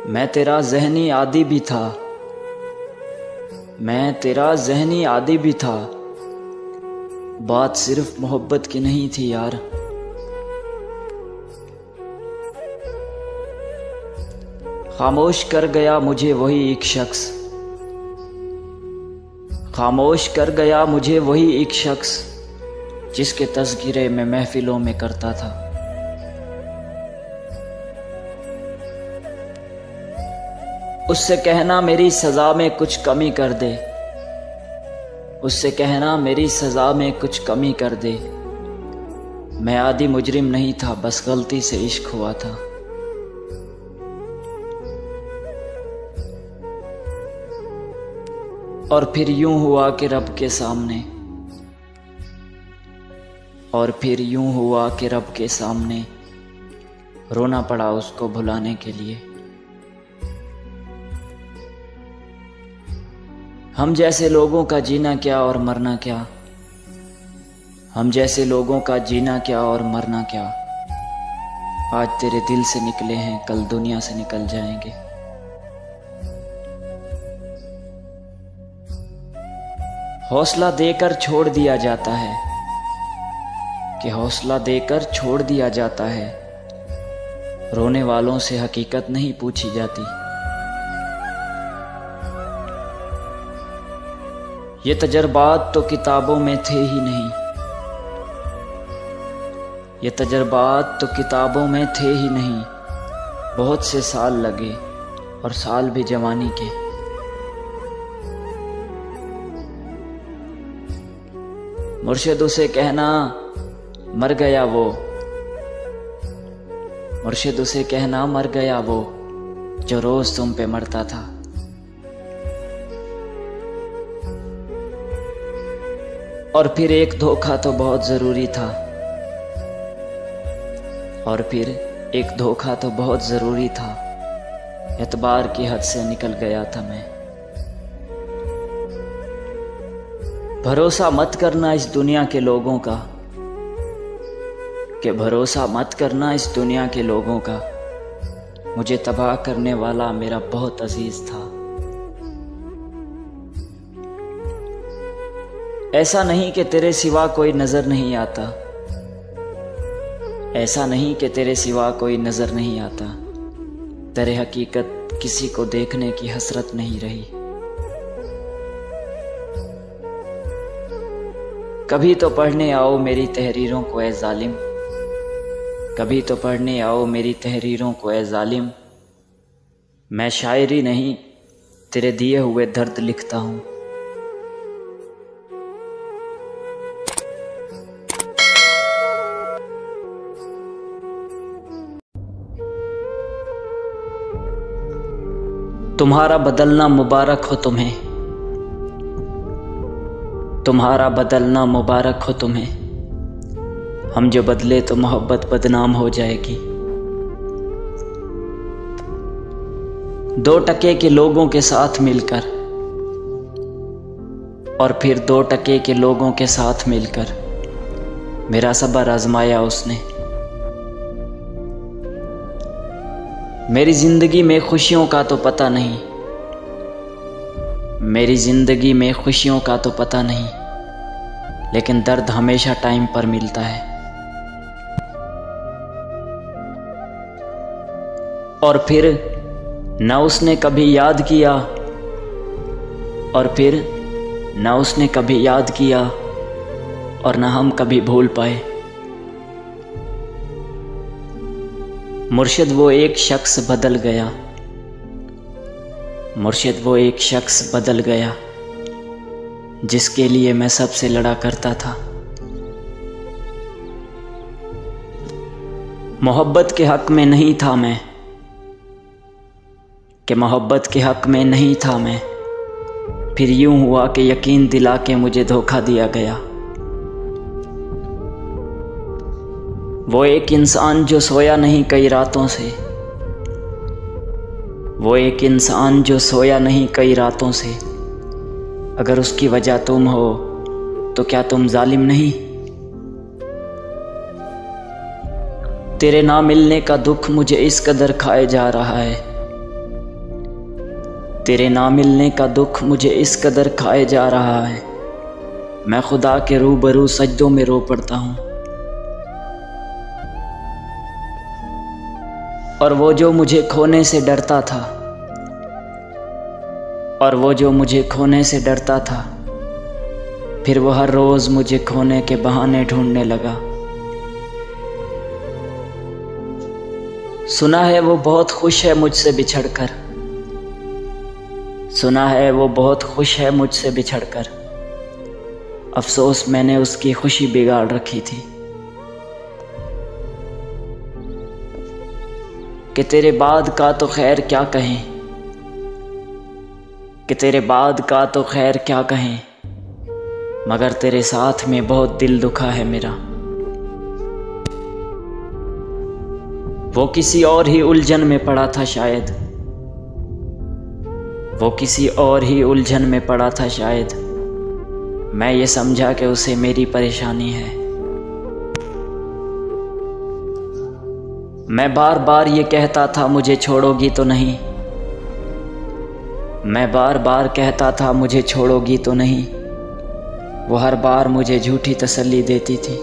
मैं तेरा ज़हनी आदी भी था, मैं तेरा ज़हनी आदी भी था। बात सिर्फ मोहब्बत की नहीं थी यार। खामोश कर गया मुझे वही एक शख्स, खामोश कर गया मुझे वही एक शख्स, जिसके तज़किरे मैं महफिलों में करता था। उससे कहना मेरी सज़ा में कुछ कमी कर दे, उससे कहना मेरी सज़ा में कुछ कमी कर दे। मैं आदी मुजरिम नहीं था, बस गलती से इश्क हुआ था। और फिर यूं हुआ कि रब के सामने, और फिर यूं हुआ कि रब के सामने रोना पड़ा उसको भुलाने के लिए। हम जैसे लोगों का जीना क्या और मरना क्या, हम जैसे लोगों का जीना क्या और मरना क्या। आज तेरे दिल से निकले हैं, कल दुनिया से निकल जाएंगे। हौसला देकर छोड़ दिया जाता है, कि हौसला देकर छोड़ दिया जाता है। रोने वालों से हकीकत नहीं पूछी जाती। ये तजर्बात तो किताबों में थे ही नहीं, ये तजर्बात तो किताबों में थे ही नहीं। बहुत से साल लगे, और साल भी जवानी के। मुर्शिद उसे कहना मर गया वो, मुर्शिद उसे कहना मर गया वो, जो रोज तुम पे मरता था। और फिर एक धोखा तो बहुत जरूरी था, और फिर एक धोखा तो बहुत जरूरी था। एतबार की हद से निकल गया था मैं। भरोसा मत करना इस दुनिया के लोगों का, कि भरोसा मत करना इस दुनिया के लोगों का। मुझे तबाह करने वाला मेरा बहुत अजीज था। ऐसा नहीं कि तेरे सिवा कोई नजर नहीं आता, ऐसा नहीं कि तेरे सिवा कोई नजर नहीं आता। तेरे हकीकत किसी को देखने की हसरत नहीं रही। कभी तो पढ़ने आओ मेरी तहरीरों को ए जालिम, कभी तो पढ़ने आओ मेरी तहरीरों को ए जालिम। मैं शायरी नहीं तेरे दिए हुए दर्द लिखता हूँ। तुम्हारा बदलना मुबारक हो तुम्हें, तुम्हारा बदलना मुबारक हो तुम्हें। हम जो बदले तो मोहब्बत बदनाम हो जाएगी। 2 टके के लोगों के साथ मिलकर, और फिर 2 टके के लोगों के साथ मिलकर मेरा सब्र आजमाया उसने। मेरी जिंदगी में खुशियों का तो पता नहीं, मेरी जिंदगी में खुशियों का तो पता नहीं, लेकिन दर्द हमेशा टाइम पर मिलता है। और फिर न उसने कभी याद किया, और फिर न उसने कभी याद किया, और न हम कभी भूल पाए। मुर्शिद वो एक शख्स बदल गया, मुर्शिद वो एक शख्स बदल गया, जिसके लिए मैं सबसे लड़ा करता था। मोहब्बत के हक में नहीं था मैं, कि मोहब्बत के हक में नहीं था मैं। फिर यूं हुआ कि यकीन दिला के मुझे धोखा दिया गया। वो एक इंसान जो सोया नहीं कई रातों से, वो एक इंसान जो सोया नहीं कई रातों से। अगर उसकी वजह तुम हो तो क्या तुम जालिम नहीं? तेरे ना मिलने का दुख मुझे इस कदर खाए जा रहा है तेरे ना मिलने का दुख मुझे इस कदर खाए जा रहा है, मैं खुदा के रूबरू सजदों में रो पड़ता हूँ। और वो जो मुझे खोने से डरता था, और वो जो मुझे खोने से डरता था, फिर वो हर रोज़ मुझे खोने के बहाने ढूंढने लगा। सुना है वो बहुत खुश है मुझसे बिछड़कर, सुना है वो बहुत खुश है मुझसे बिछड़कर, अफसोस मैंने उसकी खुशी बिगाड़ रखी थी। कि तेरे बाद का तो खैर क्या कहें, कि तेरे बाद का तो खैर क्या कहें, मगर तेरे साथ में बहुत दिल दुखा है मेरा। वो किसी और ही उलझन में पड़ा था शायद, वो किसी और ही उलझन में पड़ा था शायद, मैं ये समझा कि उसे मेरी परेशानी है। मैं बार बार ये कहता था मुझे छोड़ोगी तो नहीं, मैं बार बार कहता था मुझे छोड़ोगी तो नहीं, वो हर बार मुझे झूठी तसल्ली देती थी।